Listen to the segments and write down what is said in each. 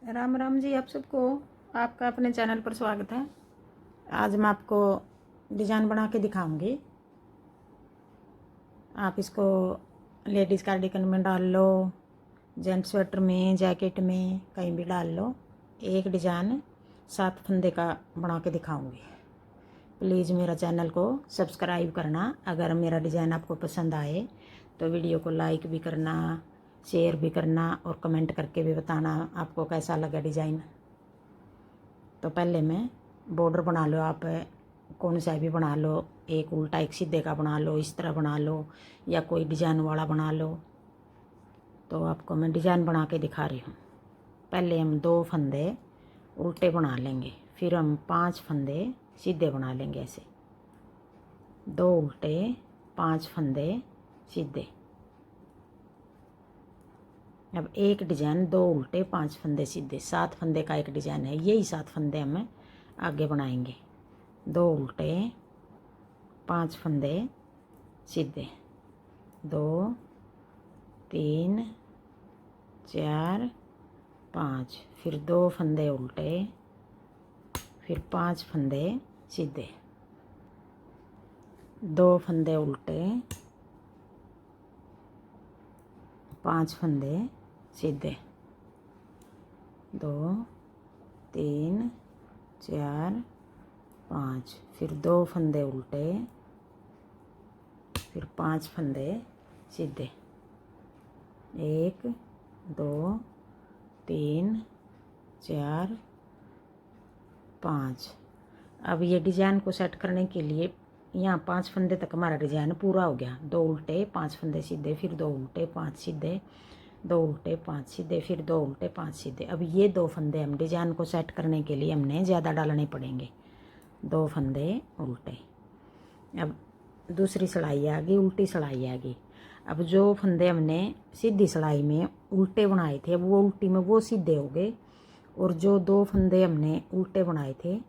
राम राम जी। आप सबको आपका अपने चैनल पर स्वागत है। आज मैं आपको डिज़ाइन बना के दिखाऊंगी। आप इसको लेडीज़ कार्डिगन में डाल लो, जेंट्स स्वेटर में, जैकेट में, कहीं भी डाल लो। एक डिज़ाइन 7 फंदे का बना के दिखाऊंगी। प्लीज़ मेरा चैनल को सब्सक्राइब करना। अगर मेरा डिज़ाइन आपको पसंद आए तो वीडियो को लाइक भी करना, शेयर भी करना और कमेंट करके भी बताना आपको कैसा लगा डिज़ाइन। तो पहले मैं बॉर्डर बना लो, आप कौन सा भी बना लो, एक उल्टा एक सीधे का बना लो, इस तरह बना लो या कोई डिज़ाइन वाला बना लो। तो आपको मैं डिज़ाइन बना के दिखा रही हूँ। पहले हम 2 फंदे उल्टे बना लेंगे, फिर हम 5 फंदे सीधे बना लेंगे। ऐसे 2 उल्टे 5 फंदे सीधे। अब एक डिज़ाइन 2 उल्टे 5 फंदे सीधे, 7 फंदे का एक डिज़ाइन है। यही 7 फंदे हमें आगे बनाएंगे। 2 उल्टे 5 फंदे सीधे, 2 3 4 5, फिर 2 फंदे उल्टे, फिर 5 फंदे सीधे, 2 फंदे उल्टे 5 फंदे सीधे, 2 3 4 5, फिर 2 फंदे उल्टे, फिर 5 फंदे सीधे, 1 2 3 4 5। अब ये डिज़ाइन को सेट करने के लिए यहाँ 5 फंदे तक हमारा डिज़ाइन पूरा हो गया। 2 उल्टे 5 फंदे सीधे, फिर 2 उल्टे 5 सीधे, 2 उल्टे 5 सीधे, फिर 2 उल्टे 5 सीधे। अब ये 2 फंदे हम डिज़ाइन को सेट करने के लिए हमने ज़्यादा डालने पड़ेंगे। 2 फंदे उल्टे। अब दूसरी सिलाई आ गई, उल्टी सिलाई आ गई। अब जो फंदे हमने सीधी सिलाई में उल्टे बनाए थे, अब वो उल्टी में वो सीधे हो गए, और जो 2 फंदे हमने उल्टे बनाए थे,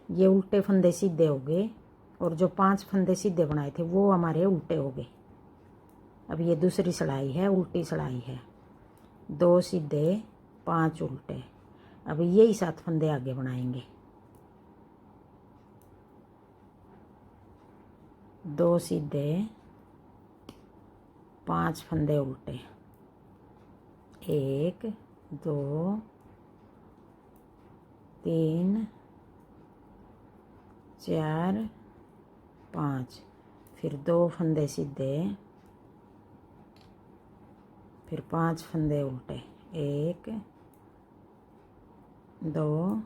ये उल्टे फंदे सीधे हो गए, और जो 5 फंदे सीधे बनाए थे वो हमारे उल्टे हो गए। अब ये दूसरी सिलाई है, उल्टी सिलाई है। 2 सीधे 5 उल्टे। अब यही 7 फंदे आगे बनाएंगे। 2 सीधे 5 फंदे उल्टे, 1 2 3 4 5, फिर 2 फंदे सीधे, फिर 5 फंदे उल्टे, 1 2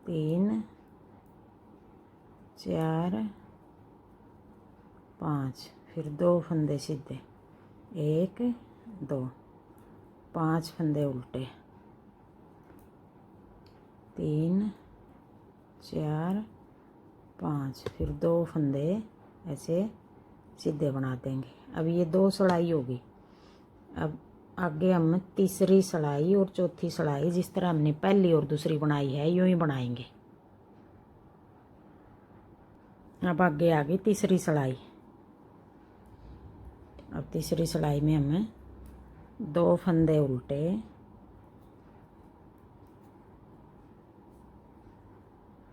3 4 5, फिर 2 फंदे सीधे, 1 2 5 फंदे उल्टे, 3 4 5, फिर 2 फंदे ऐसे सीधे बना देंगे। अब ये 2 सिलाई होगी। अब आगे हम तीसरी सिलाई और चौथी सिलाई जिस तरह हमने पहली और दूसरी बनाई है यूं ही बनाएंगे। अब आगे आ गई तीसरी सिलाई। अब तीसरी सिलाई में हमें 2 फंदे उल्टे,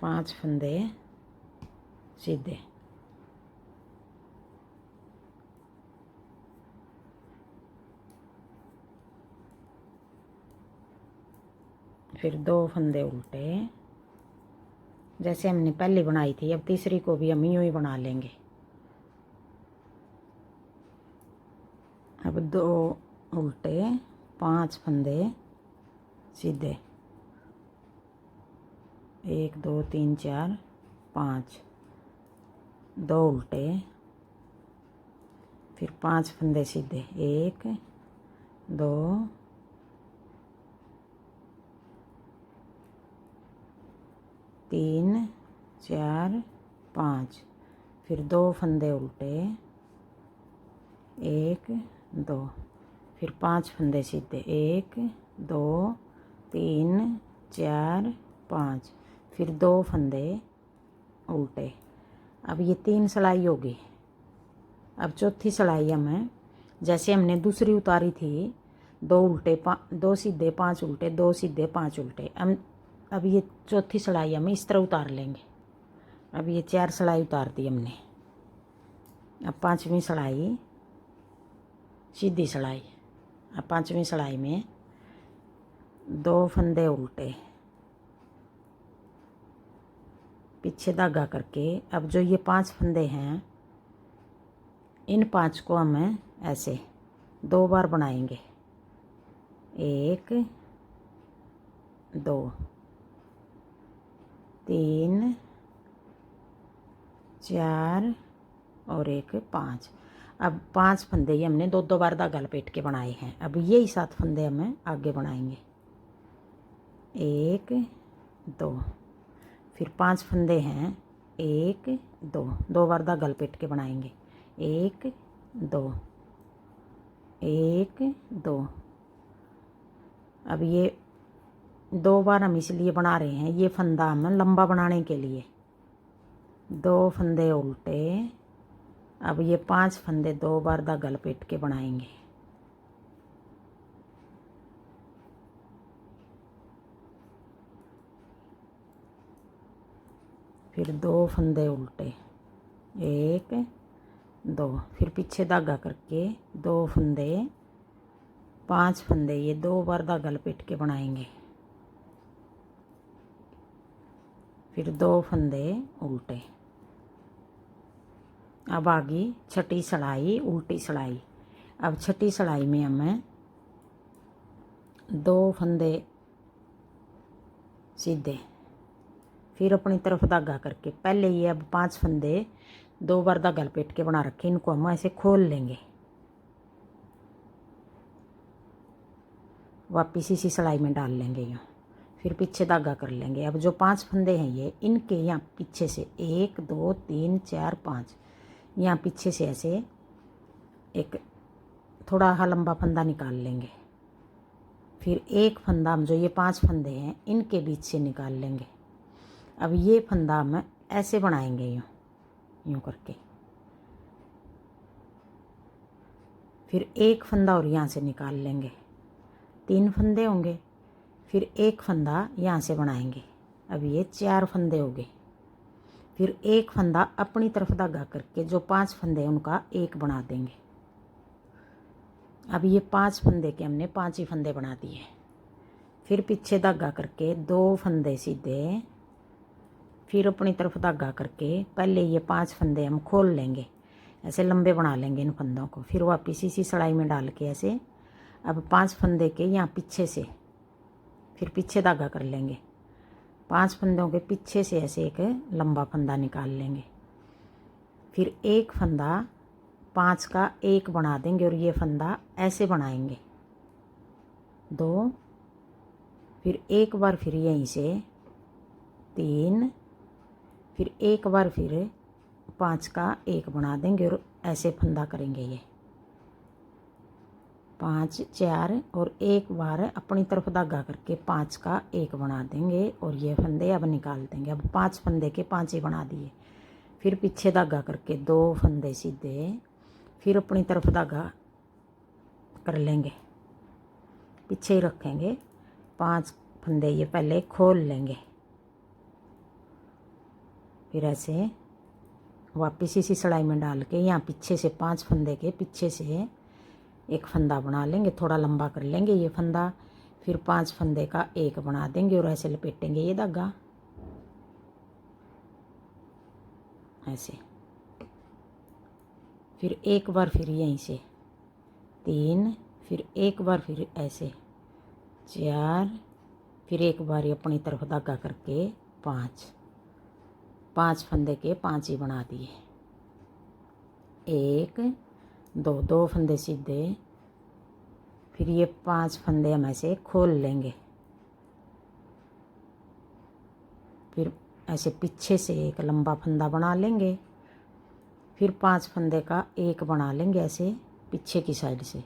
5 फंदे सीधे, फिर 2 फंदे उल्टे। जैसे हमने पहली बनाई थी, अब तीसरी को भी हम यूं ही बना लेंगे। अब 2 उल्टे 5 फंदे सीधे, 1 2 3 4 5, 2 उल्टे, फिर 5 फंदे सीधे, 1 2 3 4 5, फिर 2 फंदे उल्टे, 1 2, फिर 5 फंदे सीधे, 1 2 3 4 5, फिर 2 फंदे उल्टे। अब ये 3 सिलाई होगी। अब चौथी सिलाई हमें, जैसे हमने दूसरी उतारी थी दो उल्टे, दो सीधे, 5 उल्टे, 2 सीधे, 5 उल्टे। अब ये चौथी सिलाई हम इस तरह उतार लेंगे। अब ये 4 सिलाई उतार दी हमने। अब 5वीं सिलाई सीधी सिलाई। अब 5वीं सिलाई में 2 फंदे उल्टे, पीछे धागा करके अब जो ये 5 फंदे हैं इन 5 को हम ऐसे 2 बार बनाएंगे। 1 2 3 4 और 1 5। अब 5 फंदे ये हमने 2 बार धागा लपेट के बनाए हैं। अब यही 7 फंदे हमें आगे बनाएंगे। 1 2, फिर 5 फंदे हैं, 1 2 बार धागा लपेट के बनाएंगे। 1 2 1 2। अब ये 2 बार हम इसलिए बना रहे हैं, ये फंदा हम लंबा बनाने के लिए। 2 फंदे उल्टे। अब ये 5 फंदे 2 बार धागा लपेट के बनाएंगे। फिर 2 फंदे उल्टे, 1 2, फिर पीछे धागा करके 2 फंदे, 5 फंदे ये 2 बार धागा लपेट के बनाएंगे। फिर 2 फंदे उल्टे। अब आगे छठी सिलाई उल्टी सिलाई। अब छठी सिलाई में हमें 2 फंदे सीधे, फिर अपनी तरफ धागा करके पहले ये अब 5 फंदे 2 बार धागा लपेट के बना रखे, इनको हम ऐसे खोल लेंगे। वापिस इसी सिलाई में डाल लेंगे यूँ, फिर पीछे धागा कर लेंगे। अब जो 5 फंदे हैं ये इनके यहाँ पीछे से 1 2 3 4 5 यहाँ पीछे से ऐसे एक थोड़ा सा लंबा फंदा निकाल लेंगे। फिर एक फंदा हम जो ये 5 फंदे हैं इनके बीच से निकाल लेंगे। अब ये फंदा हम ऐसे बनाएंगे यूँ यूँ करके। फिर एक फंदा और यहाँ से निकाल लेंगे, 3 फंदे होंगे। फिर एक फंदा यहाँ से बनाएंगे। अब ये 4 फंदे हो गए। फिर एक फंदा अपनी तरफ धागा करके जो 5 फंदे हैं उनका एक बना देंगे। अब ये 5 फंदे के हमने 5 ही फंदे बना दिए। फिर पीछे धागा करके 2 फंदे सीधे, फिर अपनी तरफ धागा करके पहले ये 5 फंदे हम खोल लेंगे, ऐसे लंबे बना लेंगे इन फंदों को। फिर वापस इसी सिलाई में डाल के ऐसे अब 5 फंदे के यहाँ पीछे से फिर पीछे धागा कर लेंगे। 5 फंदों के पीछे से ऐसे एक लंबा फंदा निकाल लेंगे। फिर एक फंदा 5 का एक बना देंगे और ये फंदा ऐसे बनाएंगे 2। फिर एक बार फिर यहीं से 3, फिर एक बार फिर 5 का एक बना देंगे और ऐसे फंदा करेंगे। ये 5 4 और एक बार अपनी तरफ धागा करके 5 का एक बना देंगे और ये फंदे अब निकाल देंगे। अब 5 फंदे के 5 ही बना दिए। फिर पीछे धागा करके 2 फंदे सीधे, फिर अपनी तरफ धागा कर लेंगे, पीछे ही रखेंगे। 5 फंदे ये पहले खोल लेंगे, फिर ऐसे वापस इसी सिलाई में डाल के यहाँ पीछे से 5 फंदे के पीछे से एक फंदा बना लेंगे, थोड़ा लंबा कर लेंगे ये फंदा। फिर 5 फंदे का एक बना देंगे और ऐसे लपेटेंगे ये धागा ऐसे। फिर एक बार फिर यहीं से 3, फिर एक बार फिर ऐसे 4, फिर एक बार अपनी तरफ धागा करके 5 फंदे के 5 ही बना दिए। 1 2 फंदे सीधे, फिर ये 5 फंदे हम ऐसे खोल लेंगे। फिर ऐसे पीछे से एक लंबा फंदा बना लेंगे। फिर 5 फंदे का एक बना लेंगे ऐसे पीछे की साइड से।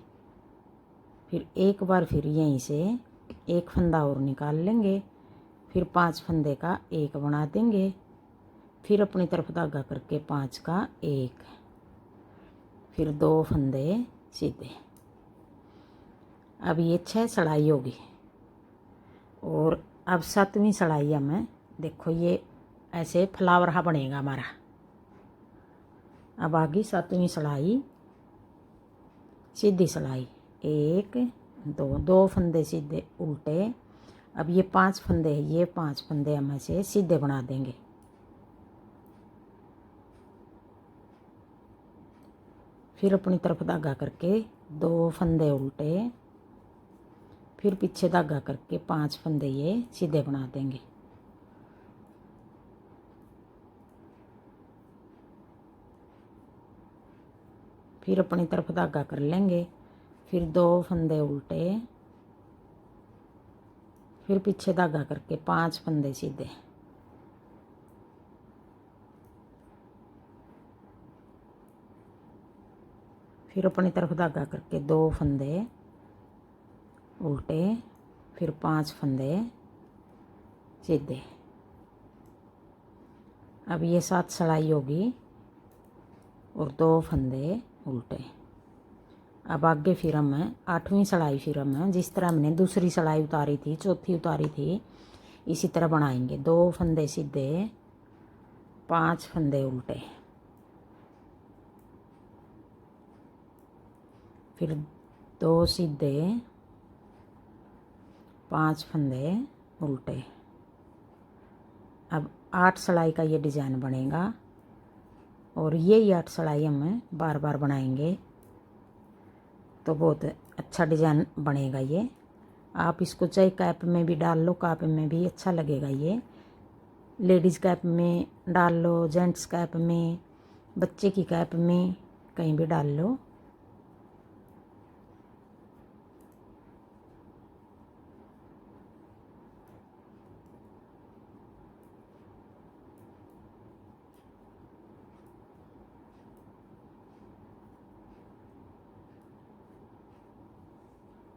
फिर एक बार फिर यहीं से एक फंदा और निकाल लेंगे। फिर 5 फंदे का एक बना देंगे। फिर अपनी तरफ धागा करके 5 का एक, फिर 2 फंदे सीधे। अब ये 6 सड़ाई होगी और अब 7वीं सड़ाई हमें देखो ये ऐसे फ्लावर हा बनेगा हमारा। अब आगे 7वीं सड़ाई सीधी सड़ाई 1 2 फंदे सीधे उल्टे। अब ये 5 फंदे हैं, ये 5 फंदे हम ऐसे सीधे बना देंगे। फिर अपनी तरफ धागा करके 2 फंदे उल्टे, फिर पीछे धागा करके 5 फंदे ये सीधे बना देंगे। फिर अपनी तरफ धागा कर लेंगे, फिर 2 फंदे उल्टे, फिर पीछे धागा करके 5 फंदे सीधे। फिर अपनी तरफ धागा करके 2 फंदे उल्टे, फिर 5 फंदे सीधे। अब ये 7 सड़ाई होगी और 2 फंदे उल्टे। अब आगे फिर हम 8वीं सड़ाई फिर हम जिस तरह हमने दूसरी सड़ाई उतारी थी, चौथी उतारी थी, इसी तरह बनाएंगे। 2 फंदे सीधे, 5 फंदे उल्टे, फिर 2 सीधे, 5 फंदे उल्टे। अब 8 सड़ाई का ये डिज़ाइन बनेगा और यही 8 सड़ाई हम बार बार बनाएंगे तो बहुत अच्छा डिज़ाइन बनेगा ये। आप इसको चाहे कैप में भी डाल लो, कैप में भी अच्छा लगेगा ये। लेडीज़ कैप में डाल लो, जेंट्स कैप में, बच्चे की कैप में, कहीं भी डाल लो।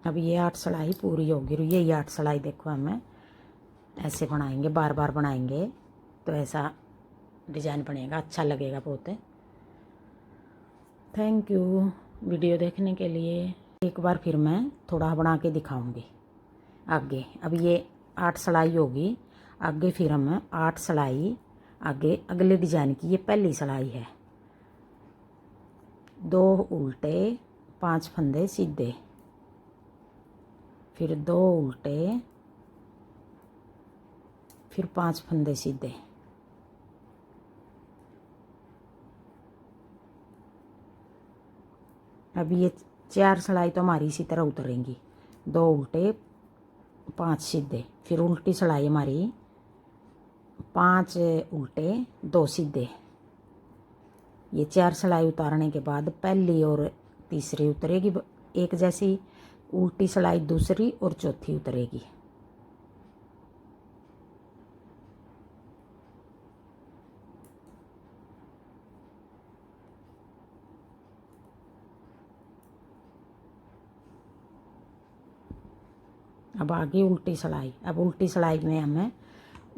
अब ये 8 सड़ाई पूरी होगी और यही 8 सड़ाई देखो हमें ऐसे बनाएंगे, बार बार बनाएंगे तो ऐसा डिज़ाइन बनेगा, अच्छा लगेगा बहुत। थैंक यू वीडियो देखने के लिए। एक बार फिर मैं थोड़ा बना के दिखाऊंगी आगे। अब ये 8 सड़ाई होगी, आगे फिर हम 8 सड़ाई आगे अगले डिज़ाइन की ये पहली सड़ाई है। 2 उल्टे, 5 फंदे सीधे, फिर 2 उल्टे, फिर 5 फंदे सीधे। अब ये 4 सड़ाई तो हमारी इसी तरह उतरेंगी। 2 उल्टे, 5 सीधे, फिर उल्टी सड़ाई हमारी 5 उल्टे, 2 सीधे। ये 4 सड़ाई उतारने के बाद पहली और तीसरी उतरेगी एक जैसी, उल्टी सड़ाई दूसरी और चौथी उतरेगी। अब आगे उल्टी सड़ाई। अब उल्टी सड़ाई में हमें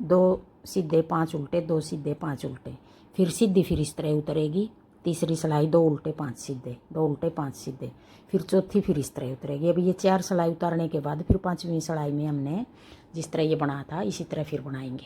2 सीधे, 5 उल्टे, 2 सीधे, 5 उल्टे, फिर सीधी फिर इस तरह उतरेगी। तीसरी सड़ाई 2 उल्टे, 5 सीधे, 2 उल्टे, 5 सीधे, फिर चौथी फिर इस तरह उतरेगी। अब ये 4 सड़ाई उतारने के बाद फिर 5वीं सड़ाई में हमने जिस तरह ये बना था इसी तरह फिर बनाएंगे।